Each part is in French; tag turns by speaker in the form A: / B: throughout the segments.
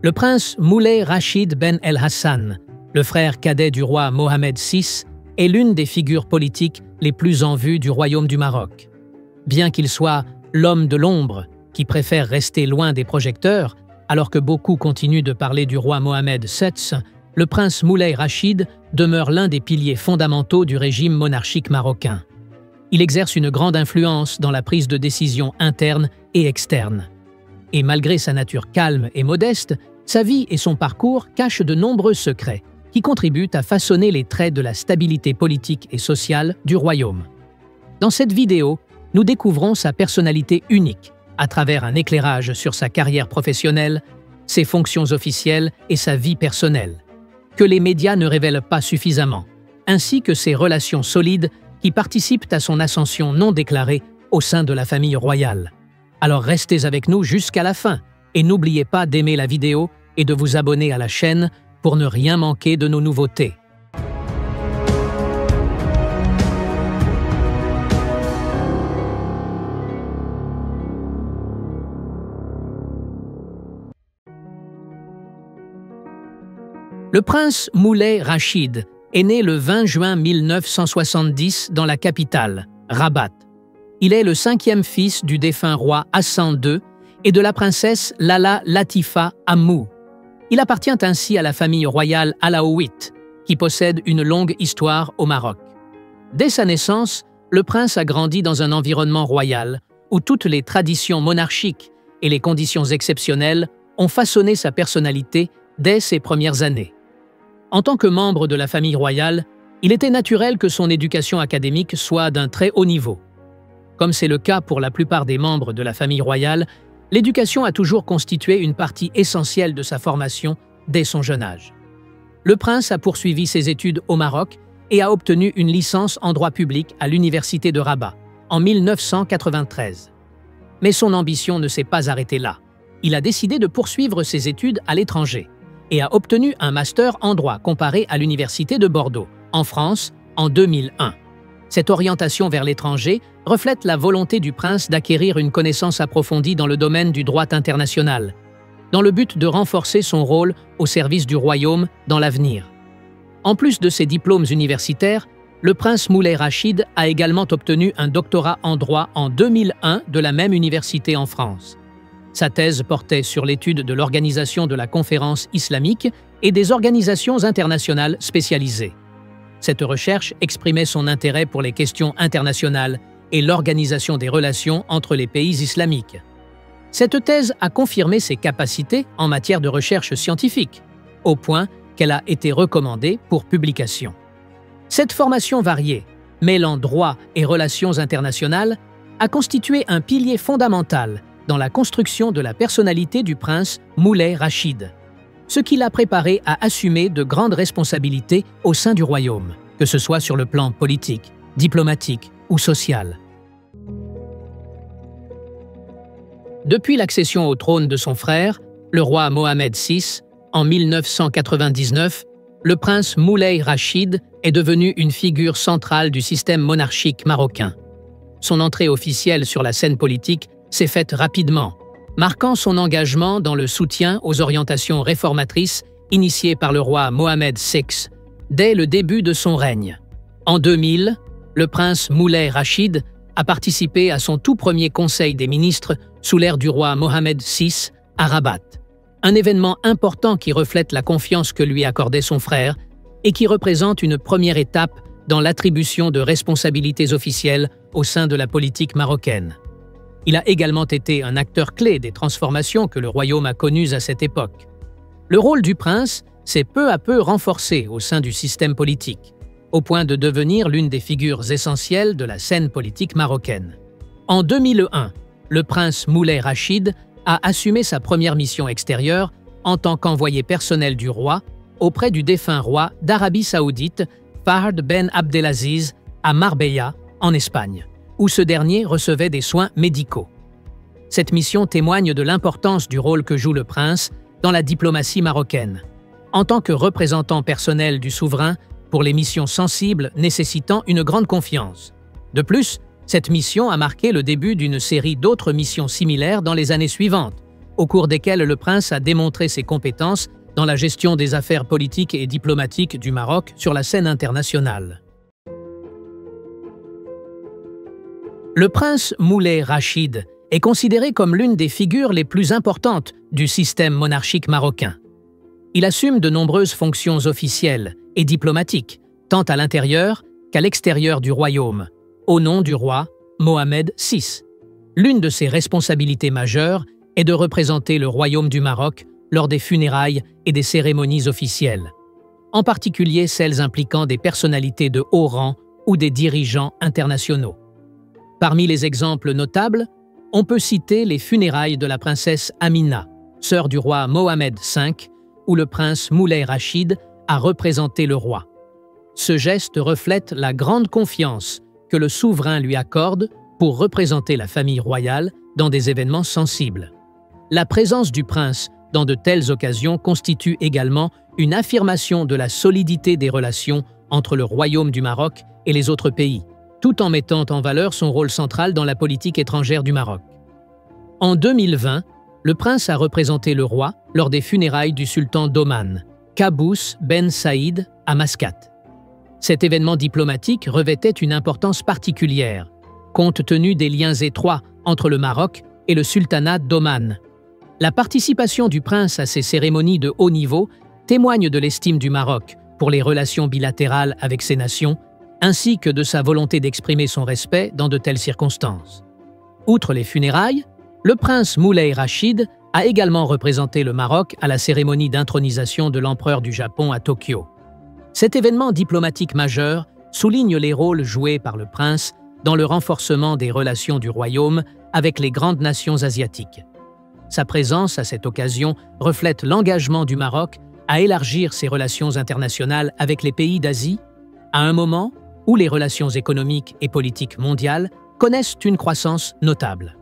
A: Le prince Moulay Rachid Ben El Hassan, le frère cadet du roi Mohamed VI, est l'une des figures politiques les plus en vue du royaume du Maroc. Bien qu'il soit l'homme de l'ombre, qui préfère rester loin des projecteurs, alors que beaucoup continuent de parler du roi Mohamed VII, le prince Moulay Rachid demeure l'un des piliers fondamentaux du régime monarchique marocain. Il exerce une grande influence dans la prise de décision interne et externe. Et malgré sa nature calme et modeste, sa vie et son parcours cachent de nombreux secrets qui contribuent à façonner les traits de la stabilité politique et sociale du royaume. Dans cette vidéo, nous découvrons sa personnalité unique à travers un éclairage sur sa carrière professionnelle, ses fonctions officielles et sa vie personnelle, que les médias ne révèlent pas suffisamment, ainsi que ses relations solides qui participent à son ascension non déclarée au sein de la famille royale. Alors restez avec nous jusqu'à la fin et n'oubliez pas d'aimer la vidéo et de vous abonner à la chaîne pour ne rien manquer de nos nouveautés. Le prince Moulay Rachid est né le 20 juin 1970 dans la capitale, Rabat. Il est le 5e fils du défunt roi Hassan II et de la princesse Lala Latifa Ammou. Il appartient ainsi à la famille royale alaouite, qui possède une longue histoire au Maroc. Dès sa naissance, le prince a grandi dans un environnement royal où toutes les traditions monarchiques et les conditions exceptionnelles ont façonné sa personnalité dès ses premières années. En tant que membre de la famille royale, il était naturel que son éducation académique soit d'un très haut niveau. Comme c'est le cas pour la plupart des membres de la famille royale, l'éducation a toujours constitué une partie essentielle de sa formation dès son jeune âge. Le prince a poursuivi ses études au Maroc et a obtenu une licence en droit public à l'université de Rabat en 1993. Mais son ambition ne s'est pas arrêtée là. Il a décidé de poursuivre ses études à l'étranger et a obtenu un master en droit comparé à l'université de Bordeaux, en France, en 2001. Cette orientation vers l'étranger reflète la volonté du prince d'acquérir une connaissance approfondie dans le domaine du droit international, dans le but de renforcer son rôle au service du royaume dans l'avenir. En plus de ses diplômes universitaires, le prince Moulay Rachid a également obtenu un doctorat en droit en 2001 de la même université en France. Sa thèse portait sur l'étude de l'organisation de la conférence islamique et des organisations internationales spécialisées. Cette recherche exprimait son intérêt pour les questions internationales et l'organisation des relations entre les pays islamiques. Cette thèse a confirmé ses capacités en matière de recherche scientifique, au point qu'elle a été recommandée pour publication. Cette formation variée, mêlant droit et relations internationales, a constitué un pilier fondamental dans la construction de la personnalité du prince Moulay Rachid, ce qui l'a préparé à assumer de grandes responsabilités au sein du royaume, que ce soit sur le plan politique, diplomatique ou social. Depuis l'accession au trône de son frère, le roi Mohamed VI, en 1999, le prince Moulay Rachid est devenu une figure centrale du système monarchique marocain. Son entrée officielle sur la scène politique s'est faite rapidement, marquant son engagement dans le soutien aux orientations réformatrices initiées par le roi Mohamed VI dès le début de son règne. En 2000, le prince Moulay Rachid a participé à son tout premier conseil des ministres sous l'ère du roi Mohamed VI à Rabat, un événement important qui reflète la confiance que lui accordait son frère et qui représente une première étape dans l'attribution de responsabilités officielles au sein de la politique marocaine. Il a également été un acteur clé des transformations que le royaume a connues à cette époque. Le rôle du prince s'est peu à peu renforcé au sein du système politique, au point de devenir l'une des figures essentielles de la scène politique marocaine. En 2001, le prince Moulay Rachid a assumé sa première mission extérieure en tant qu'envoyé personnel du roi auprès du défunt roi d'Arabie Saoudite, Fahd Ben Abdelaziz, à Marbella, en Espagne, où ce dernier recevait des soins médicaux. Cette mission témoigne de l'importance du rôle que joue le prince dans la diplomatie marocaine, en tant que représentant personnel du souverain pour les missions sensibles nécessitant une grande confiance. De plus, cette mission a marqué le début d'une série d'autres missions similaires dans les années suivantes, au cours desquelles le prince a démontré ses compétences dans la gestion des affaires politiques et diplomatiques du Maroc sur la scène internationale. Le prince Moulay Rachid est considéré comme l'une des figures les plus importantes du système monarchique marocain. Il assume de nombreuses fonctions officielles et diplomatiques, tant à l'intérieur qu'à l'extérieur du royaume, au nom du roi Mohamed VI. L'une de ses responsabilités majeures est de représenter le royaume du Maroc lors des funérailles et des cérémonies officielles, en particulier celles impliquant des personnalités de haut rang ou des dirigeants internationaux. Parmi les exemples notables, on peut citer les funérailles de la princesse Amina, sœur du roi Mohamed V, où le prince Moulay Rachid a représenté le roi. Ce geste reflète la grande confiance que le souverain lui accorde pour représenter la famille royale dans des événements sensibles. La présence du prince dans de telles occasions constitue également une affirmation de la solidité des relations entre le royaume du Maroc et les autres pays, tout en mettant en valeur son rôle central dans la politique étrangère du Maroc. En 2020, le prince a représenté le roi lors des funérailles du sultan d'Oman, Qaboos Ben Saïd, à Mascate. Cet événement diplomatique revêtait une importance particulière, compte tenu des liens étroits entre le Maroc et le sultanat d'Oman. La participation du prince à ces cérémonies de haut niveau témoigne de l'estime du Maroc pour les relations bilatérales avec ces nations, ainsi que de sa volonté d'exprimer son respect dans de telles circonstances. Outre les funérailles, le prince Moulay Rachid a également représenté le Maroc à la cérémonie d'intronisation de l'empereur du Japon à Tokyo. Cet événement diplomatique majeur souligne les rôles joués par le prince dans le renforcement des relations du royaume avec les grandes nations asiatiques. Sa présence à cette occasion reflète l'engagement du Maroc à élargir ses relations internationales avec les pays d'Asie, à un moment où les relations économiques et politiques mondiales connaissent une croissance notable.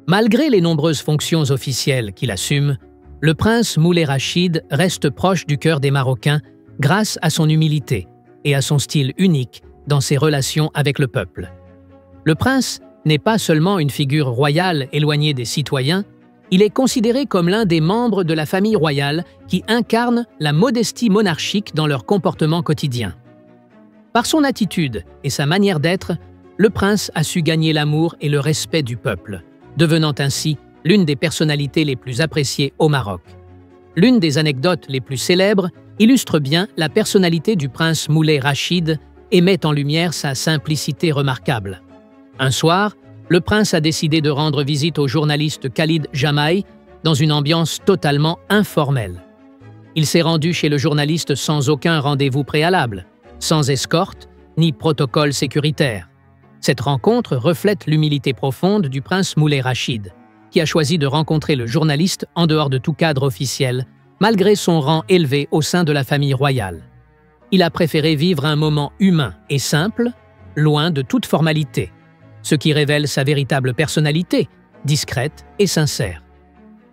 A: Malgré les nombreuses fonctions officielles qu'il assume, le prince Moulay Rachid reste proche du cœur des Marocains grâce à son humilité et à son style unique dans ses relations avec le peuple. Le prince n'est pas seulement une figure royale éloignée des citoyens, il est considéré comme l'un des membres de la famille royale qui incarne la modestie monarchique dans leur comportement quotidien. Par son attitude et sa manière d'être, le prince a su gagner l'amour et le respect du peuple, devenant ainsi l'une des personnalités les plus appréciées au Maroc. L'une des anecdotes les plus célèbres illustre bien la personnalité du prince Moulay Rachid et met en lumière sa simplicité remarquable. Un soir, le prince a décidé de rendre visite au journaliste Khalid Jamaï dans une ambiance totalement informelle. Il s'est rendu chez le journaliste sans aucun rendez-vous préalable, sans escorte ni protocole sécuritaire. Cette rencontre reflète l'humilité profonde du prince Moulay Rachid, qui a choisi de rencontrer le journaliste en dehors de tout cadre officiel, malgré son rang élevé au sein de la famille royale. Il a préféré vivre un moment humain et simple, loin de toute formalité, ce qui révèle sa véritable personnalité, discrète et sincère.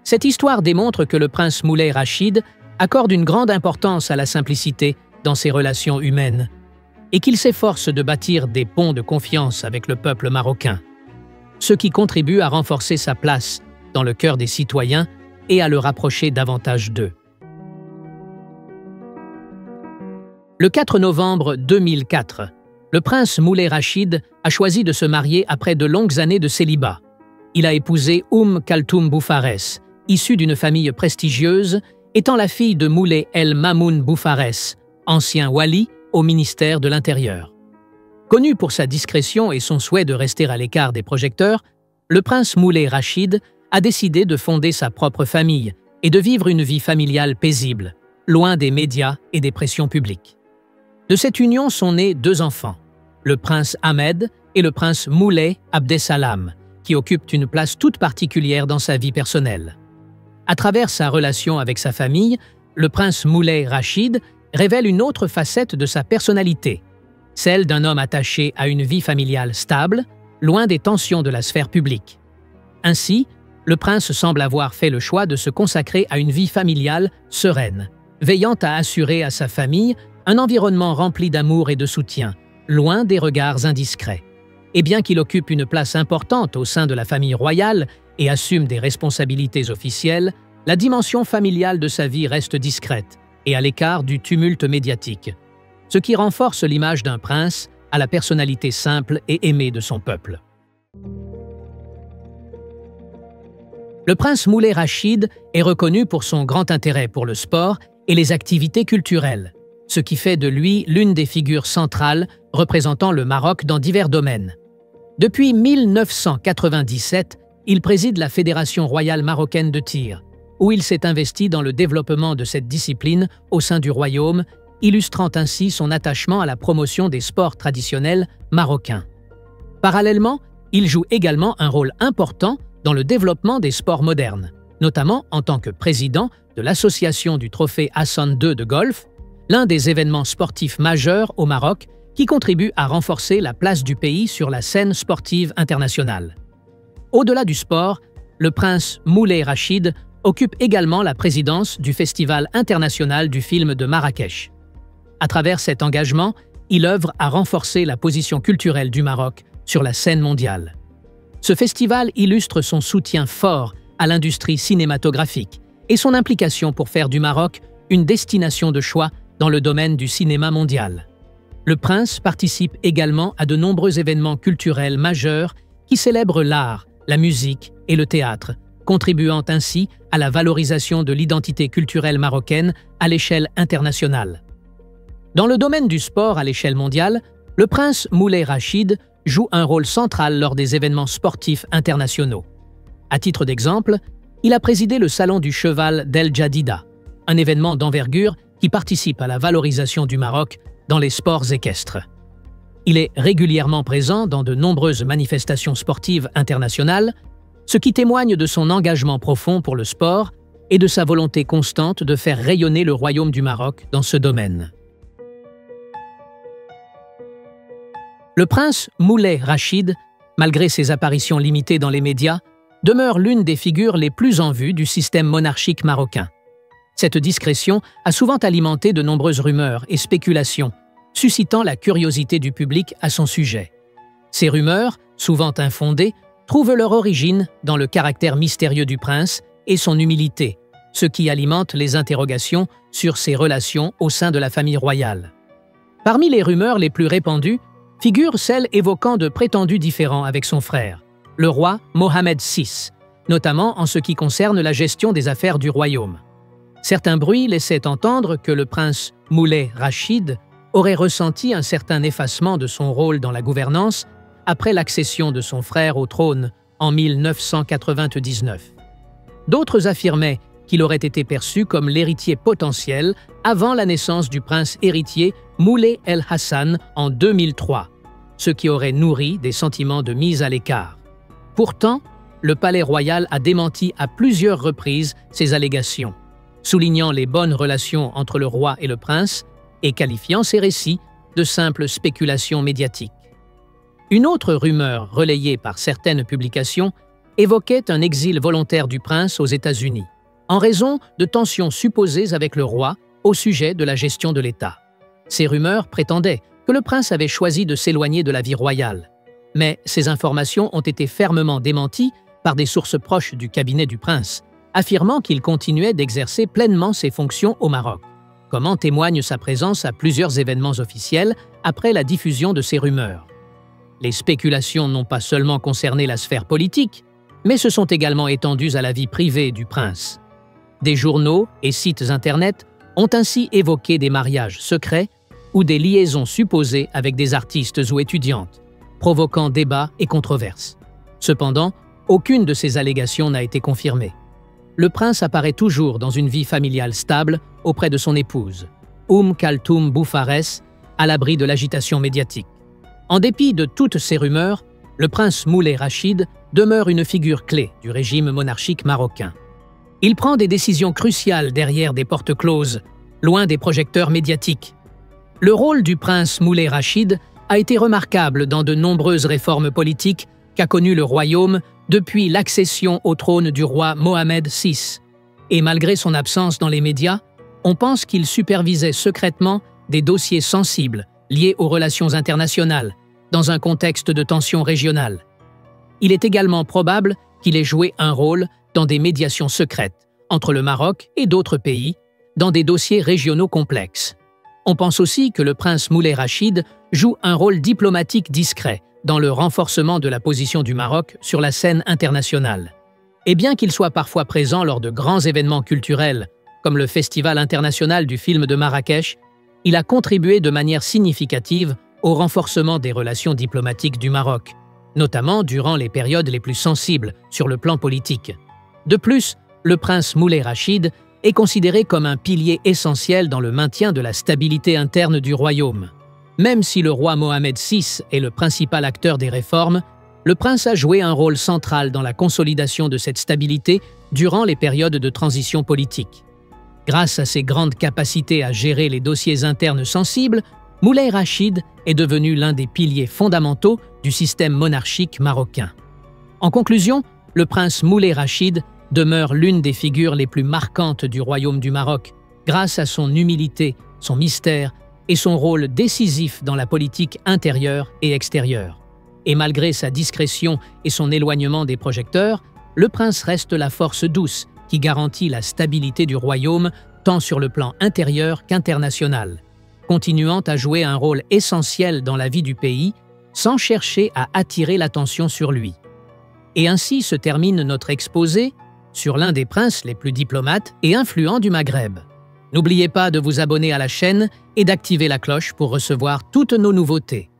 A: Cette histoire démontre que le prince Moulay Rachid accorde une grande importance à la simplicité dans ses relations humaines et qu'il s'efforce de bâtir des ponts de confiance avec le peuple marocain, ce qui contribue à renforcer sa place dans le cœur des citoyens et à le rapprocher davantage d'eux. Le 4 novembre 2004, le prince Moulay Rachid a choisi de se marier après de longues années de célibat. Il a épousé Kaltoum Boufarès, issue d'une famille prestigieuse, étant la fille de Moulay El Mamoun Boufarès, ancien wali au ministère de l'Intérieur. Connu pour sa discrétion et son souhait de rester à l'écart des projecteurs, le prince Moulay Rachid a décidé de fonder sa propre famille et de vivre une vie familiale paisible, loin des médias et des pressions publiques. De cette union sont nés 2 enfants, le prince Ahmed et le prince Moulay Abdessalam, qui occupent une place toute particulière dans sa vie personnelle. À travers sa relation avec sa famille, le prince Moulay Rachid révèle une autre facette de sa personnalité, celle d'un homme attaché à une vie familiale stable, loin des tensions de la sphère publique. Ainsi, le prince semble avoir fait le choix de se consacrer à une vie familiale sereine, veillant à assurer à sa famille un environnement rempli d'amour et de soutien, loin des regards indiscrets. Et bien qu'il occupe une place importante au sein de la famille royale et assume des responsabilités officielles, la dimension familiale de sa vie reste discrète et à l'écart du tumulte médiatique, ce qui renforce l'image d'un prince à la personnalité simple et aimée de son peuple. Le prince Moulay Rachid est reconnu pour son grand intérêt pour le sport et les activités culturelles, ce qui fait de lui l'une des figures centrales représentant le Maroc dans divers domaines. Depuis 1997, il préside la Fédération royale marocaine de tir, où il s'est investi dans le développement de cette discipline au sein du royaume, illustrant ainsi son attachement à la promotion des sports traditionnels marocains. Parallèlement, il joue également un rôle important dans le développement des sports modernes, notamment en tant que président de l'association du trophée Hassan II de golf, l'un des événements sportifs majeurs au Maroc qui contribue à renforcer la place du pays sur la scène sportive internationale. Au-delà du sport, le prince Moulay Rachid occupe également la présidence du Festival international du film de Marrakech. À travers cet engagement, il œuvre à renforcer la position culturelle du Maroc sur la scène mondiale. Ce festival illustre son soutien fort à l'industrie cinématographique et son implication pour faire du Maroc une destination de choix dans le domaine du cinéma mondial. Le prince participe également à de nombreux événements culturels majeurs qui célèbrent l'art, la musique et le théâtre, contribuant ainsi à la valorisation de l'identité culturelle marocaine à l'échelle internationale. Dans le domaine du sport à l'échelle mondiale, le prince Moulay Rachid joue un rôle central lors des événements sportifs internationaux. À titre d'exemple, il a présidé le Salon du cheval d'El Jadida, un événement d'envergure qui participe à la valorisation du Maroc dans les sports équestres. Il est régulièrement présent dans de nombreuses manifestations sportives internationales, ce qui témoigne de son engagement profond pour le sport et de sa volonté constante de faire rayonner le royaume du Maroc dans ce domaine. Le prince Moulay Rachid, malgré ses apparitions limitées dans les médias, demeure l'une des figures les plus en vue du système monarchique marocain. Cette discrétion a souvent alimenté de nombreuses rumeurs et spéculations, suscitant la curiosité du public à son sujet. Ces rumeurs, souvent infondées, trouvent leur origine dans le caractère mystérieux du prince et son humilité, ce qui alimente les interrogations sur ses relations au sein de la famille royale. Parmi les rumeurs les plus répandues, figure celle évoquant de prétendus différends avec son frère, le roi Mohamed VI, notamment en ce qui concerne la gestion des affaires du royaume. Certains bruits laissaient entendre que le prince Moulay Rachid aurait ressenti un certain effacement de son rôle dans la gouvernance après l'accession de son frère au trône en 1999. D'autres affirmaient qu'il aurait été perçu comme l'héritier potentiel avant la naissance du prince héritier Moulay El Hassan en 2003, ce qui aurait nourri des sentiments de mise à l'écart. Pourtant, le palais royal a démenti à plusieurs reprises ces allégations, soulignant les bonnes relations entre le roi et le prince et qualifiant ces récits de simples spéculations médiatiques. Une autre rumeur relayée par certaines publications évoquait un exil volontaire du prince aux États-Unis, en raison de tensions supposées avec le roi au sujet de la gestion de l'État. Ces rumeurs prétendaient que le prince avait choisi de s'éloigner de la vie royale, mais ces informations ont été fermement démenties par des sources proches du cabinet du prince, affirmant qu'il continuait d'exercer pleinement ses fonctions au Maroc, comme en témoigne sa présence à plusieurs événements officiels après la diffusion de ces rumeurs. Les spéculations n'ont pas seulement concerné la sphère politique, mais se sont également étendues à la vie privée du prince. Des journaux et sites Internet ont ainsi évoqué des mariages secrets ou des liaisons supposées avec des artistes ou étudiantes, provoquant débats et controverses. Cependant, aucune de ces allégations n'a été confirmée. Le prince apparaît toujours dans une vie familiale stable auprès de son épouse, Kaltoum Boufares, à l'abri de l'agitation médiatique. En dépit de toutes ces rumeurs, le prince Moulay Rachid demeure une figure clé du régime monarchique marocain. Il prend des décisions cruciales derrière des portes closes, loin des projecteurs médiatiques. Le rôle du prince Moulay Rachid a été remarquable dans de nombreuses réformes politiques qu'a connues le royaume depuis l'accession au trône du roi Mohamed VI. Et malgré son absence dans les médias, on pense qu'il supervisait secrètement des dossiers sensibles liés aux relations internationales, dans un contexte de tension régionale. Il est également probable qu'il ait joué un rôle dans des médiations secrètes entre le Maroc et d'autres pays, dans des dossiers régionaux complexes. On pense aussi que le prince Moulay Rachid joue un rôle diplomatique discret dans le renforcement de la position du Maroc sur la scène internationale. Et bien qu'il soit parfois présent lors de grands événements culturels, comme le Festival international du film de Marrakech, il a contribué de manière significative au renforcement des relations diplomatiques du Maroc, notamment durant les périodes les plus sensibles sur le plan politique. De plus, le prince Moulay Rachid est considéré comme un pilier essentiel dans le maintien de la stabilité interne du royaume. Même si le roi Mohamed VI est le principal acteur des réformes, le prince a joué un rôle central dans la consolidation de cette stabilité durant les périodes de transition politique. Grâce à ses grandes capacités à gérer les dossiers internes sensibles, Moulay Rachid est devenu l'un des piliers fondamentaux du système monarchique marocain. En conclusion, le prince Moulay Rachid demeure l'une des figures les plus marquantes du royaume du Maroc, grâce à son humilité, son mystère et son rôle décisif dans la politique intérieure et extérieure. Et malgré sa discrétion et son éloignement des projecteurs, le prince reste la force douce qui garantit la stabilité du royaume tant sur le plan intérieur qu'international, continuant à jouer un rôle essentiel dans la vie du pays sans chercher à attirer l'attention sur lui. Et ainsi se termine notre exposé sur l'un des princes les plus diplomates et influents du Maghreb. N'oubliez pas de vous abonner à la chaîne et d'activer la cloche pour recevoir toutes nos nouveautés.